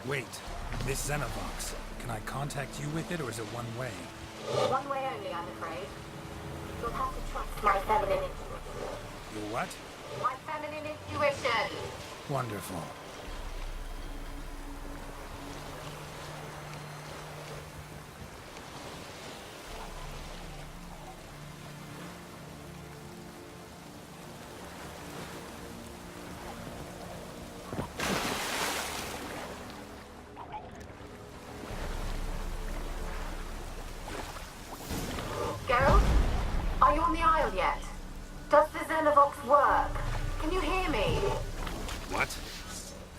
Wait, this Xenovox. Can I contact you with it, or is it one way? One way only, I'm afraid. You'll have to trust my feminine intuition. Your what? My feminine intuition! Wonderful. Geralt? Are you on the Isle yet? Does the Xenovox work? Can you hear me? What?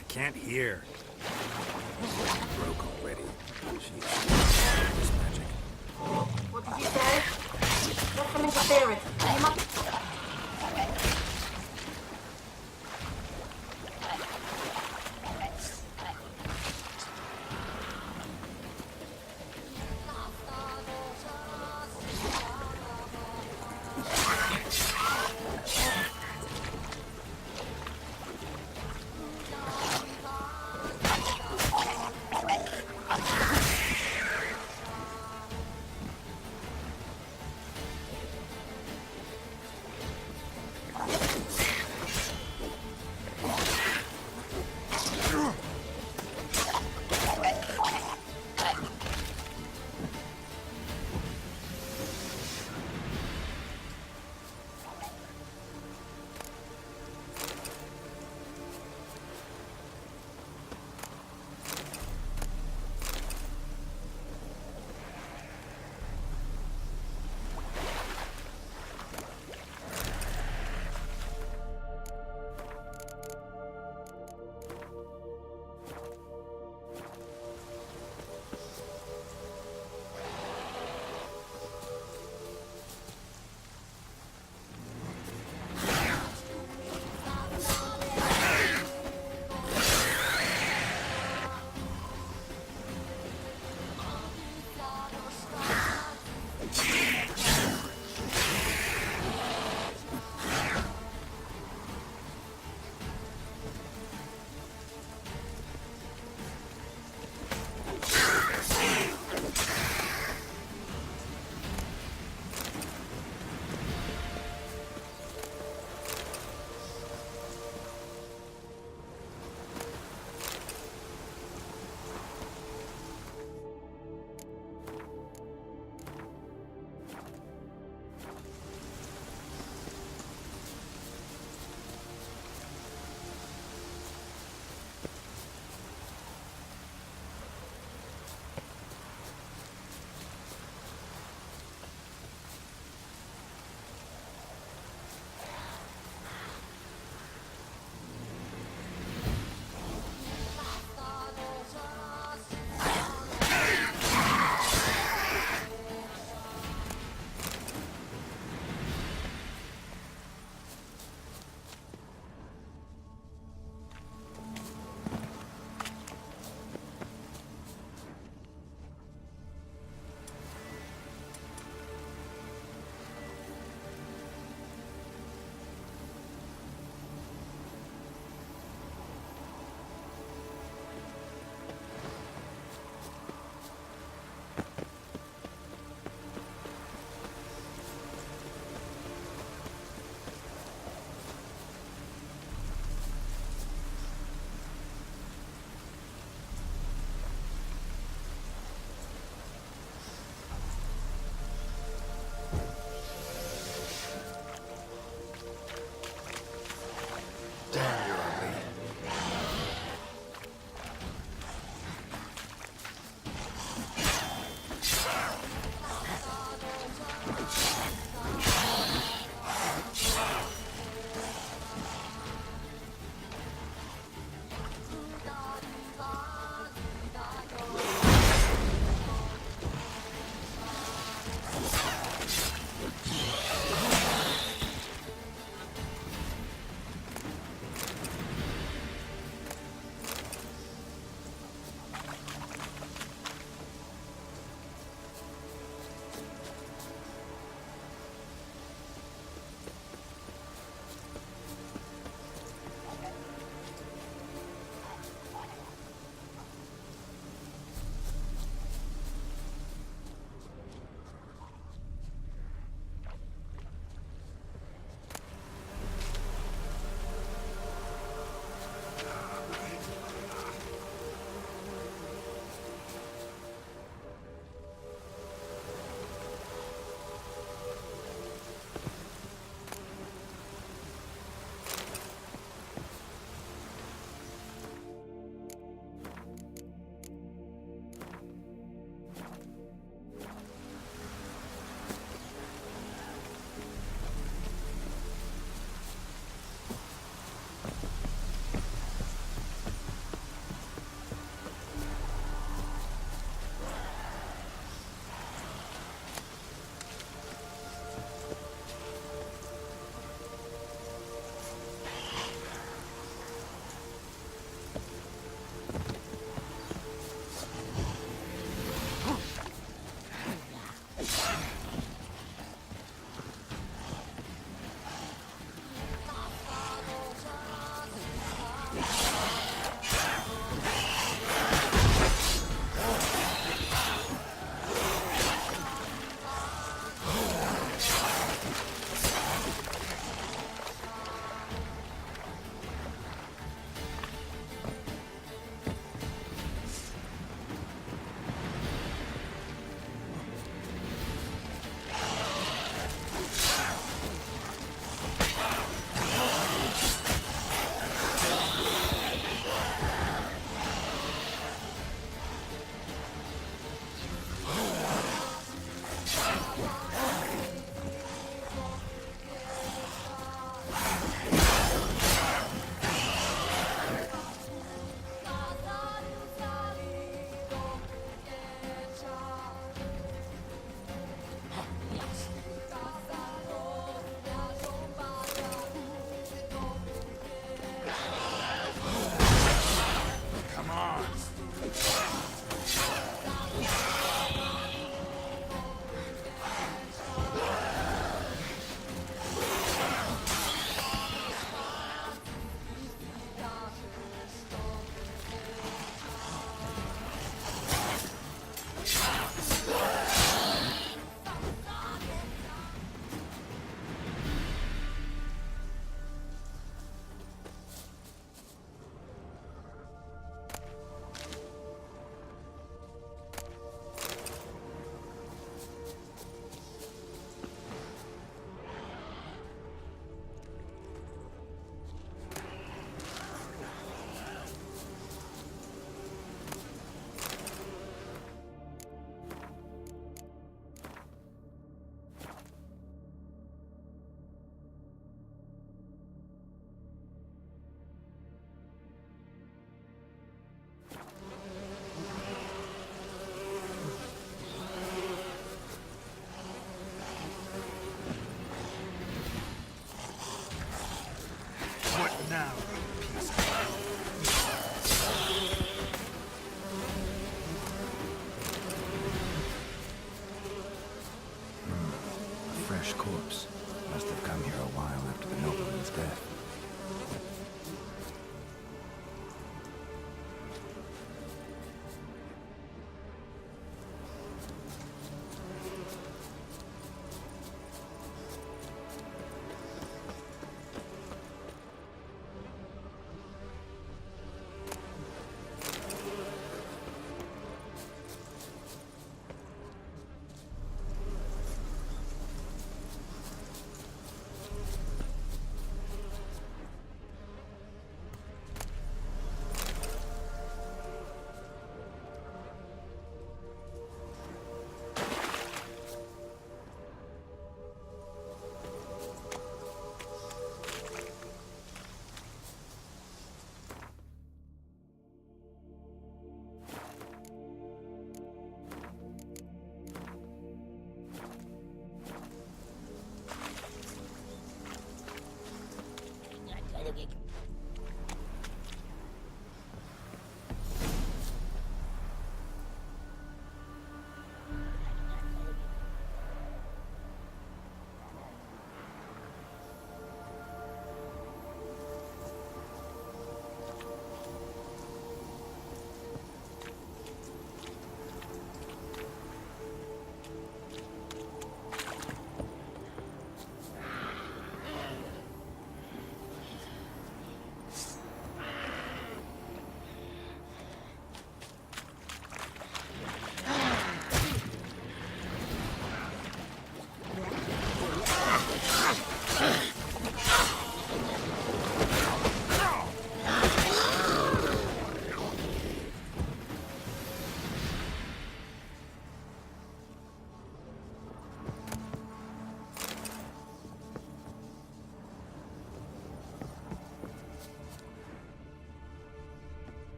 I can't hear. Broke already. She's this magic. What did you say? There's some interference. You must...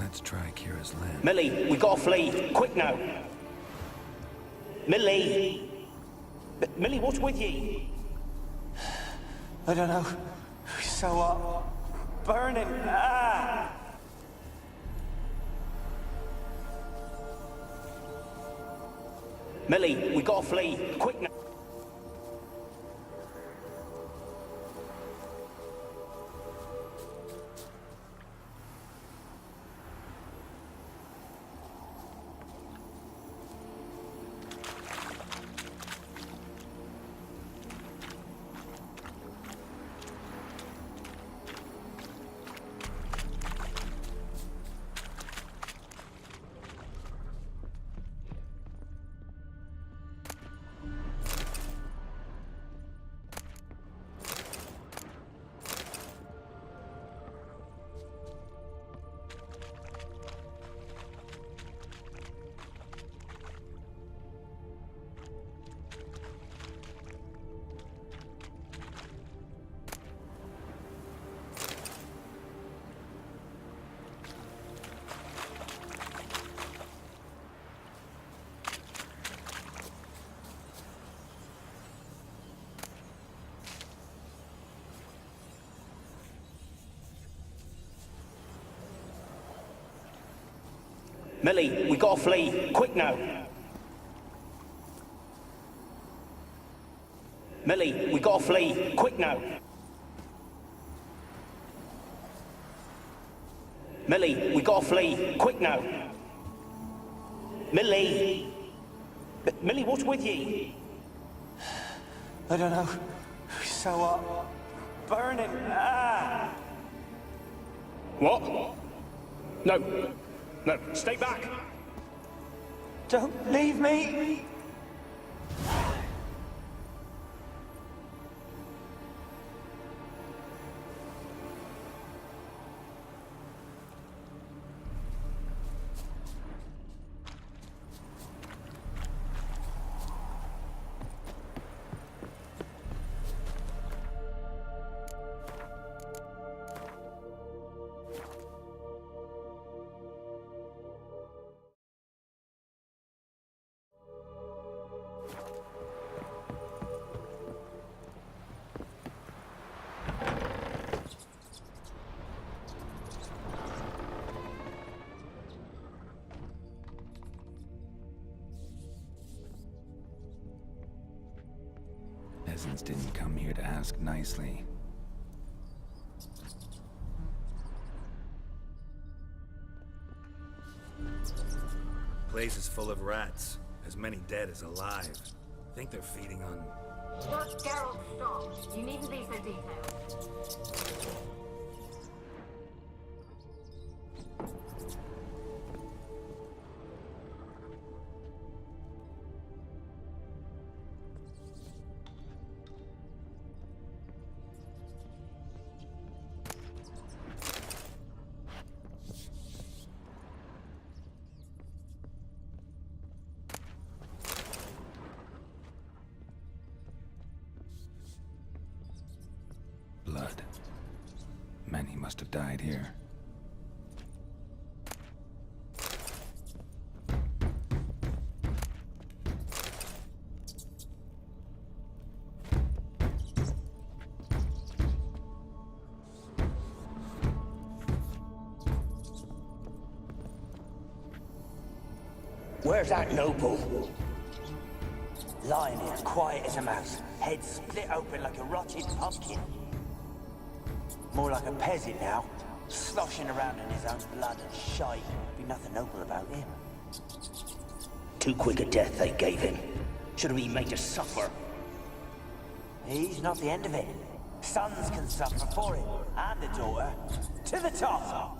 Let's try Kira's land. Millie, we gotta flee. Quick now. Millie! Millie, what's with you? I don't know. So burning. Ah! Millie, we gotta flee. Quick now. Millie, we gotta flee. Quick now. Millie, we gotta flee. Quick now. Millie, we gotta flee. Quick now. Millie! Millie, what's with you? I don't know. So burning. Ah! What? No. No, stay back! Don't leave me! Peasants didn't come here to ask nicely. Place is full of rats, as many dead as alive. Think they're feeding on... Look, Geralt, stop. You needn't be so detailed. Blood. Many must have died here. Where's that noble? Lying here, quiet as a mouse. Head split open like a rotted pumpkin. More like a peasant now. Sloshing around in his own blood and shite. Be nothing noble about him. Too quick a death they gave him. Should have been made to suffer. He's not the end of it. Sons can suffer for him. And the daughter. To the top!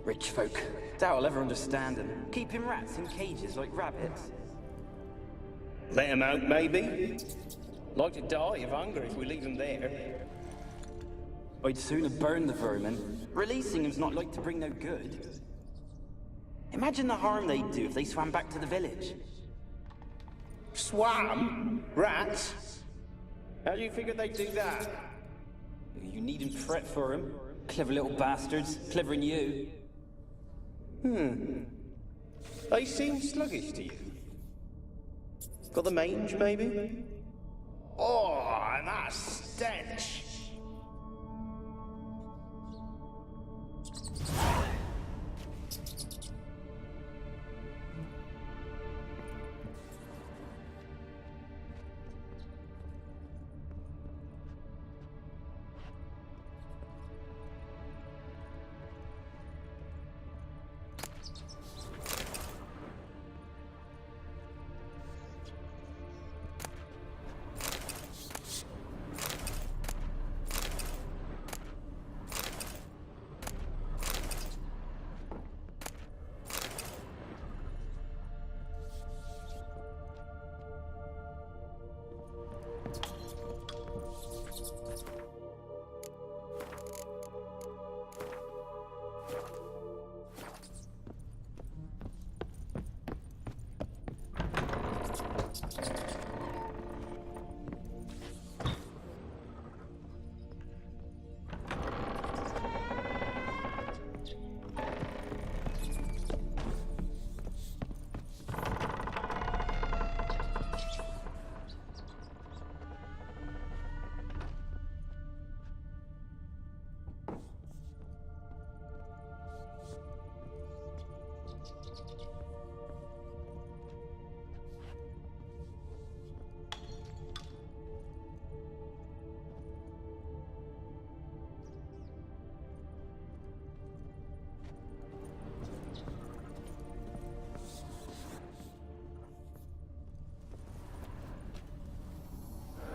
Rich folk. Doubt I'll ever understand them. Keeping rats in cages like rabbits. Let him out, maybe? Like to die of hunger if we leave him there. I'd sooner burn the vermin. Releasing him's not like to bring no good. Imagine the harm they'd do if they swam back to the village. Swam? Rats? How do you figure they'd do that? You needn't fret for him. Clever little bastards. Clever than you. They seem sluggish to you. Got the mange, maybe? Oh, and that stench!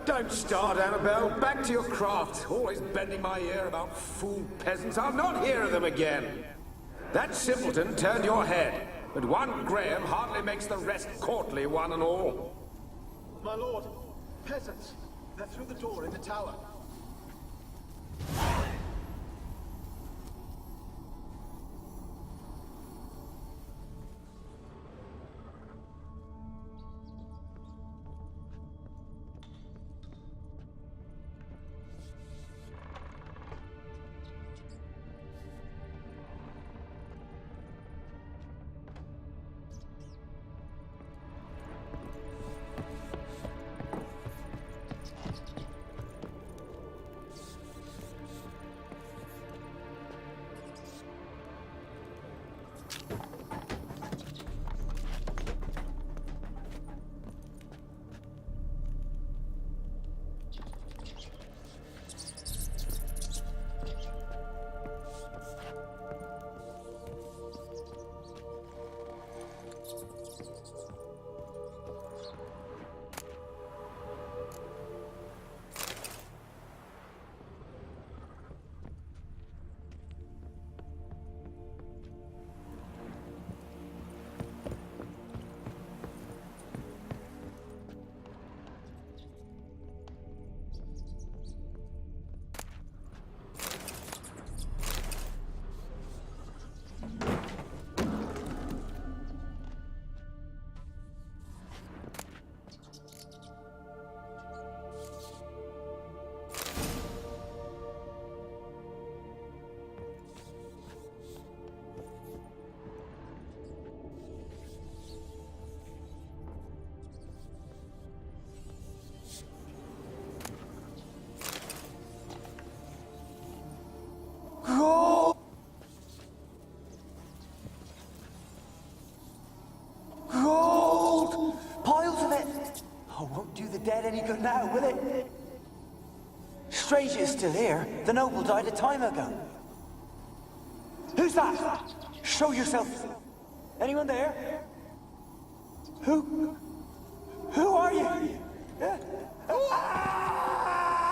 Don't start, Anabelle. Back to your craft. Always bending my ear about fool peasants. I'll not hear of them again. That simpleton turned your head, but one Graham hardly makes the rest courtly, one and all. My lord, peasants. They're through the door in the tower. Dead any good now, will it? Strange it's still here. The noble died a time ago. Who's that? Show yourself. Anyone there? Who are you? Ah!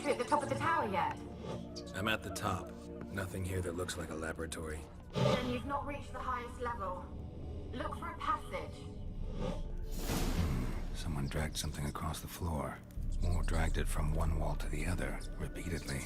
sentry at the top of the tower yet? I'm at the top. Nothing here that looks like a laboratory. Then you've not reached the highest level. Look for a passage. Someone dragged something across the floor. Or dragged it from one wall to the other, repeatedly.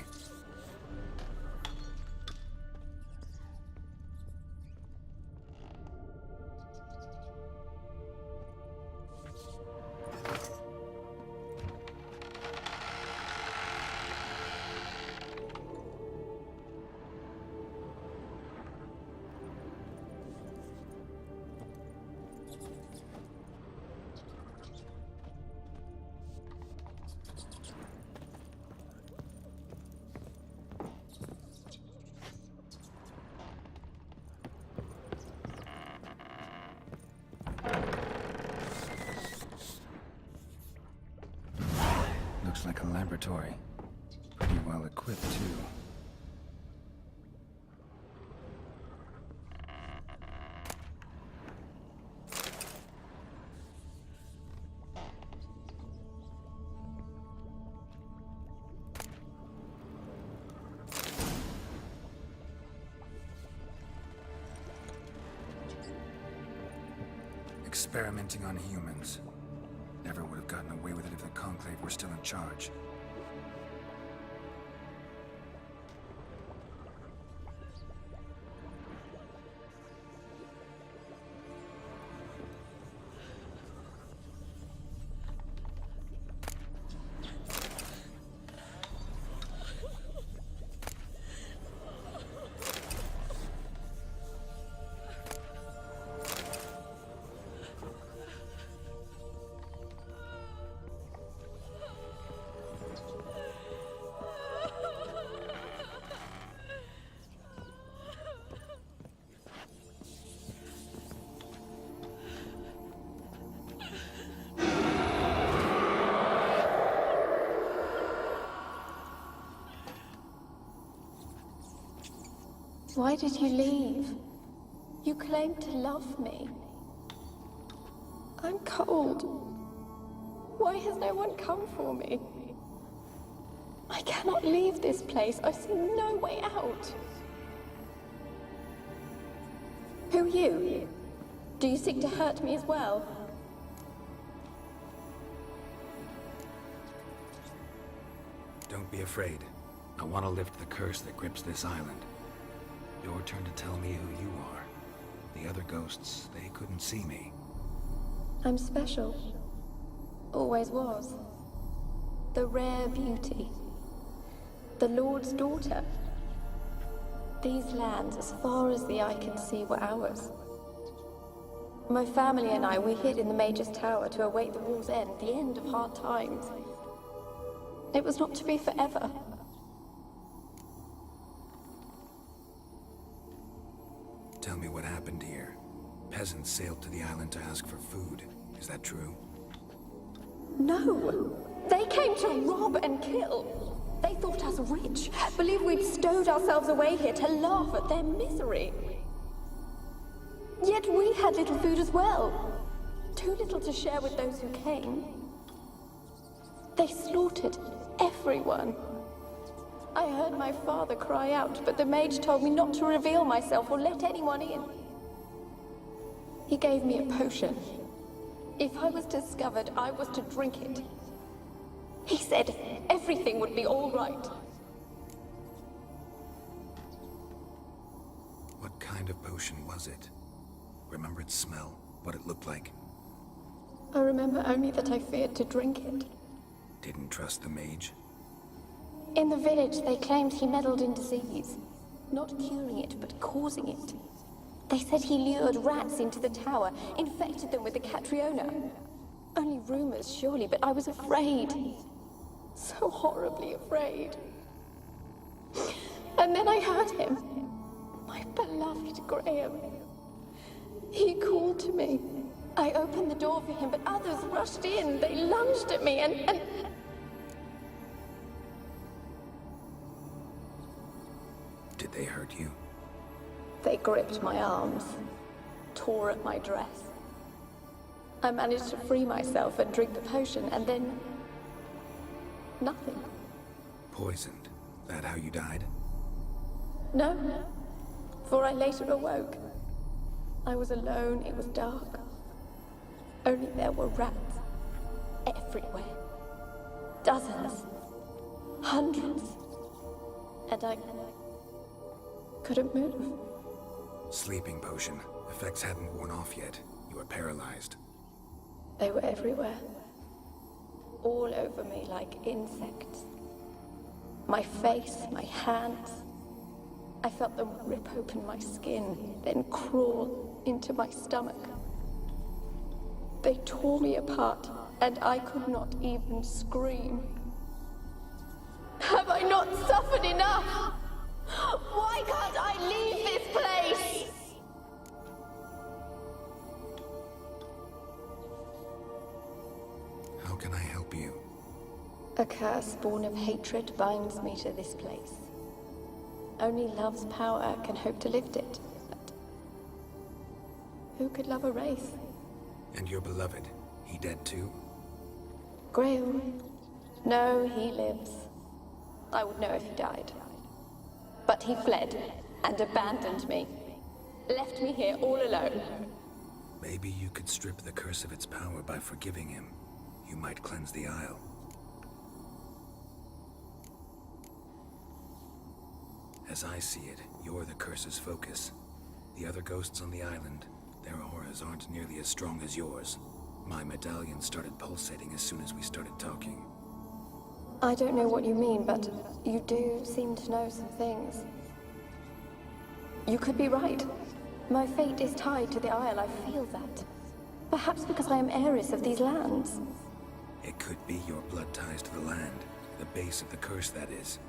Looks like a laboratory. Pretty well equipped, too. Experimenting on humans. Never would have gotten away with it if the Conclave were still in charge. Why did you leave? You claimed to love me. I'm cold. Why has no one come for me? I cannot leave this place. I see no way out. Who are you? Do you seek to hurt me as well? Don't be afraid. I want to lift the curse that grips this island. Your turn to tell me who you are. The other ghosts, they couldn't see me. I'm special. Always was. The rare beauty. The Lord's daughter. These lands, as far as the eye can see, were ours. My family and I, we hid in the Mage's Tower to await the war's end, the end of hard times. It was not to be forever. Tell me what happened here. Peasants sailed to the island to ask for food. Is that true? No! They came to rob and kill. They thought us rich, believed we'd stowed ourselves away here to laugh at their misery. Yet we had little food as well. Too little to share with those who came. They slaughtered everyone. I heard my father cry out, but the mage told me not to reveal myself or let anyone in. He gave me a potion. If I was discovered, I was to drink it. He said everything would be all right. What kind of potion was it? Remember its smell? What it looked like? I remember only that I feared to drink it. Didn't trust the mage? In the village, they claimed he meddled in disease. Not curing it, but causing it. They said he lured rats into the tower, infected them with the Catriona. Only rumors, surely, but I was afraid. So horribly afraid. And then I heard him. My beloved Graham. He called to me. I opened the door for him, but others rushed in. They lunged at me and... Did they hurt you? They gripped my arms, tore at my dress. I managed to free myself and drink the potion, and then... nothing. Poisoned. That how you died? No, for I later awoke. I was alone, it was dark. Only there were rats everywhere. Dozens. Hundreds. And I couldn't move. Sleeping potion. Effects hadn't worn off yet. You were paralyzed. They were everywhere. All over me like insects. My face, my hands. I felt them rip open my skin, then crawl into my stomach. They tore me apart, and I could not even scream. Have I not suffered enough? Why can't I leave this place? How can I help you? A curse born of hatred binds me to this place. Only love's power can hope to lift it. But who could love a wraith? And your beloved, he dead too? Grail? No, he lives. I would know if he died. But he fled and abandoned me. Left me here all alone. Maybe you could strip the curse of its power by forgiving him. You might cleanse the Isle. As I see it, you're the curse's focus. The other ghosts on the island, their auras aren't nearly as strong as yours. My medallion started pulsating as soon as we started talking. I don't know what you mean, but you do seem to know some things. You could be right. My fate is tied to the Isle, I feel that. Perhaps because I am heiress of these lands. It could be your blood ties to the land, the base of the curse, that is.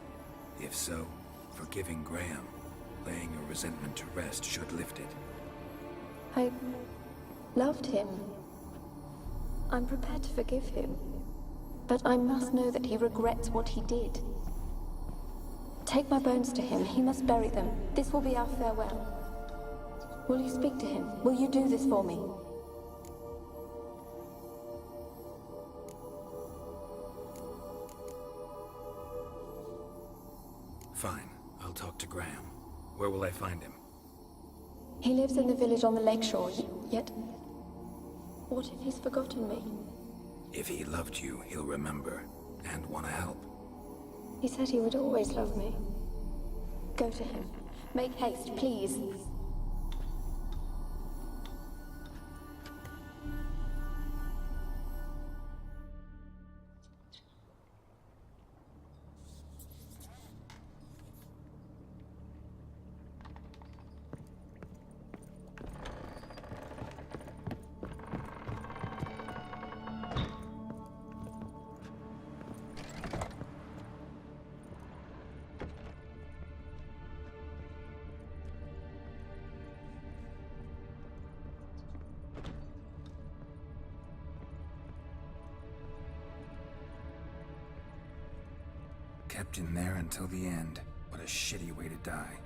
If so, forgiving Graham, laying your resentment to rest should lift it. I loved him. I'm prepared to forgive him. But I must know that he regrets what he did. Take my bones to him. He must bury them. This will be our farewell. Will you speak to him? Will you do this for me? Fine. I'll talk to Graham. Where will I find him? He lives in the village on the lakeshore, yet... What if he's forgotten me? If he loved you, he'll remember, and want to help. He said he would always love me. Go to him. Make haste, please. Kept in there until the end. What a shitty way to die.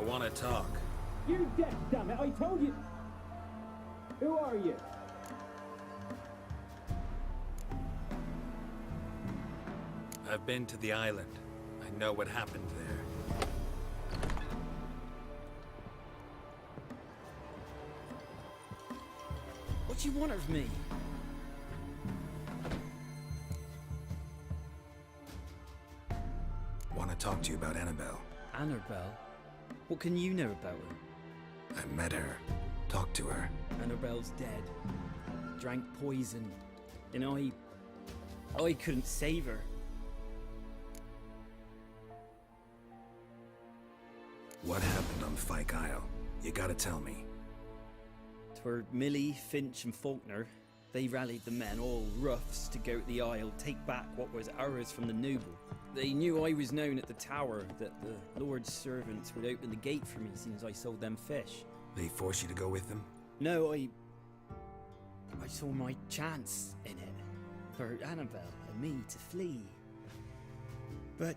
want to talk. You're deaf, damn it! I told you. Who are you? I've been to the island. I know what happened there. What do you want of me? Want to talk to you about Anabelle. Anabelle? What can you know about her? I met her. Talked to her. Anabelle's dead. Drank poison. And I couldn't save her. What happened on Fyke Isle? You gotta tell me. 'Twere Millie, Finch and Faulkner. They rallied the men, all roughs, to go to the Isle, take back what was ours from the noble. They knew I was known at the tower, that the Lord's servants would open the gate for me as soon as I sold them fish. They forced you to go with them? No, I saw my chance in it, for Anabelle and me to flee. But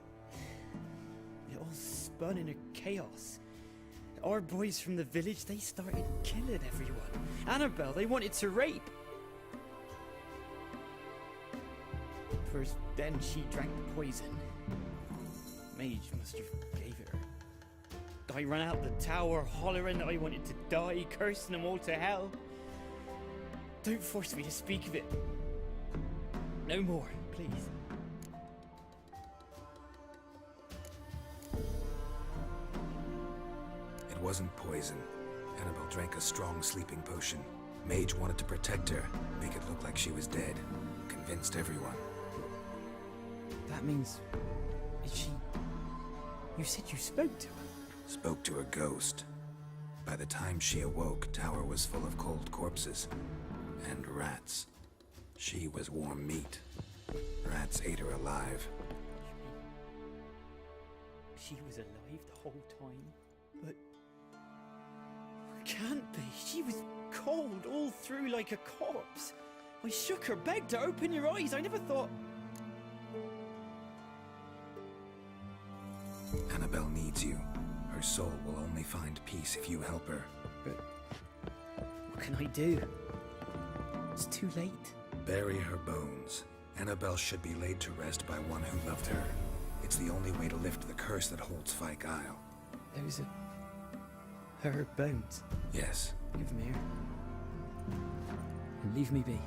it all spun in a chaos. Our boys from the village, they started killing everyone. Anabelle, they wanted to rape. First, then she drank the poison. Mage must have gave it her. I ran out the tower, hollering that I wanted to die, cursing them all to hell. Don't force me to speak of it. No more, please. It wasn't poison. Anabelle drank a strong sleeping potion. Mage wanted to protect her, make it look like she was dead. Convinced everyone. That means... is she... You said you spoke to her? Spoke to a ghost. By the time she awoke, tower was full of cold corpses. And rats. She was warm meat. Rats ate her alive. She was alive the whole time? But... can't be. She was cold all through like a corpse. I shook her, begged her, open your eyes. I never thought... Anabelle needs you. Her soul will only find peace if you help her. But... what can I do? It's too late. Bury her bones. Anabelle should be laid to rest by one who loved her. It's the only way to lift the curse that holds Fyke Isle. Those are... her bones. Yes. Give them here. And leave me be.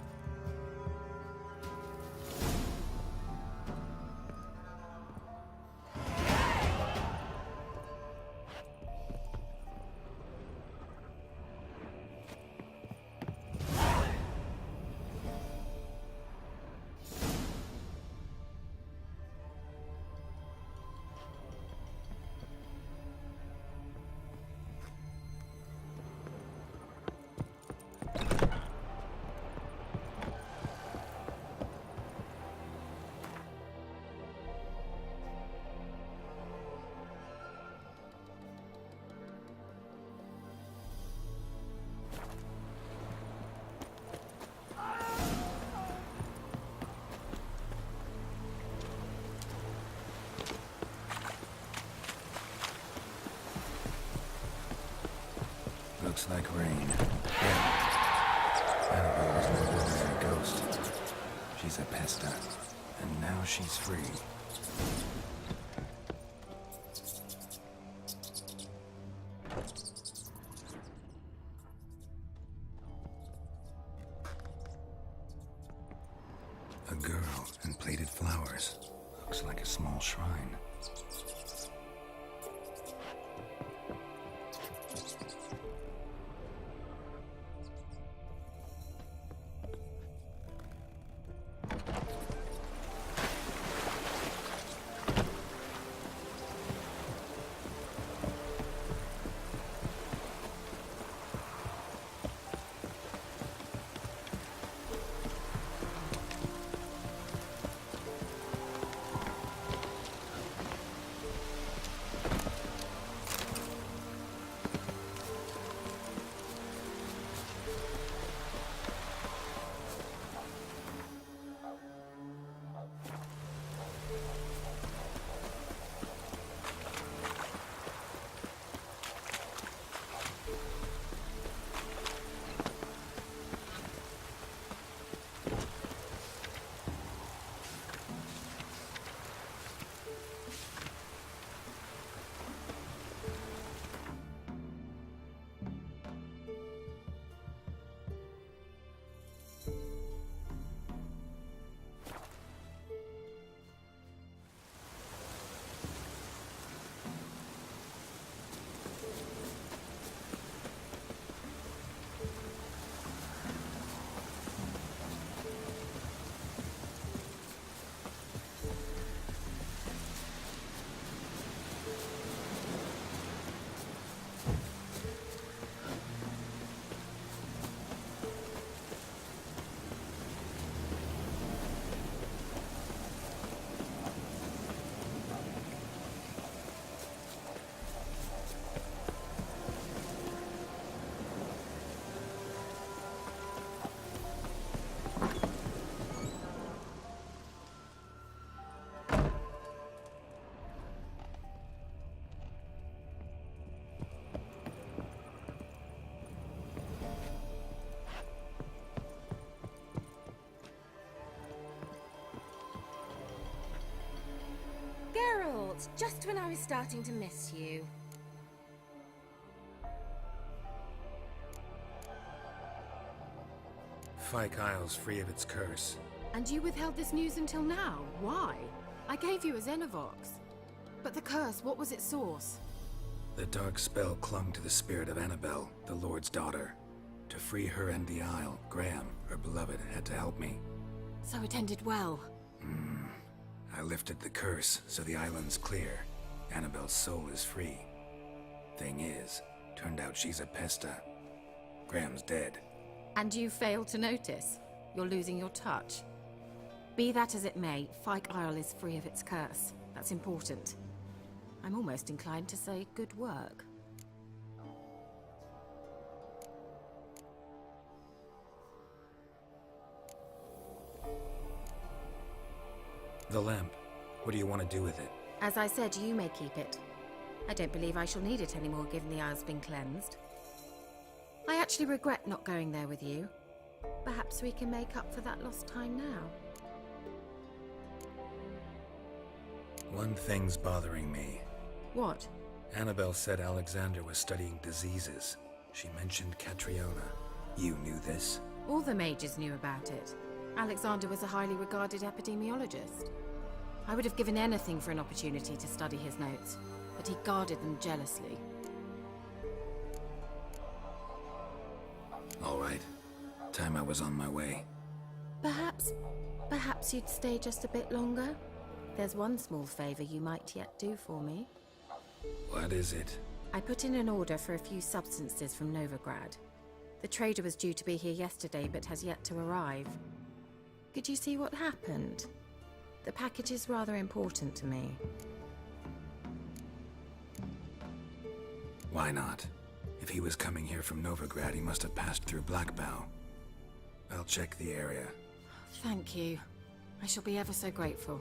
Looks like rain. Anabelle was no ordinary ghost. She's a pesta. And now she's free. A girl and plated flowers. Looks like a small shrine. Geralt, just when I was starting to miss you. Fyke Isle's free of its curse. And you withheld this news until now? Why? I gave you a Xenovox. But the curse, what was its source? The dark spell clung to the spirit of Anabelle, the Lord's daughter. To free her and the Isle, Graham, her beloved, had to help me. So it ended well. I lifted the curse, so the island's clear. Annabelle's soul is free. Thing is, turned out she's a pesta. Graham's dead. And you failed to notice? You're losing your touch. Be that as it may, Fyke Isle is free of its curse. That's important. I'm almost inclined to say good work. The lamp. What do you want to do with it? As I said, you may keep it. I don't believe I shall need it anymore, given the Isle's been cleansed. I actually regret not going there with you. Perhaps we can make up for that lost time now. One thing's bothering me. What? Anabelle said Alexander was studying diseases. She mentioned Catriona. You knew this? All the mages knew about it. Alexander was a highly regarded epidemiologist. I would have given anything for an opportunity to study his notes, but he guarded them jealously. All right. Time I was on my way. Perhaps you'd stay just a bit longer? There's one small favor you might yet do for me. What is it? I put in an order for a few substances from Novigrad. The trader was due to be here yesterday, but has yet to arrive. Could you see what happened? The package is rather important to me. Why not? If he was coming here from Novigrad, he must have passed through Blackbow. I'll check the area. Thank you. I shall be ever so grateful.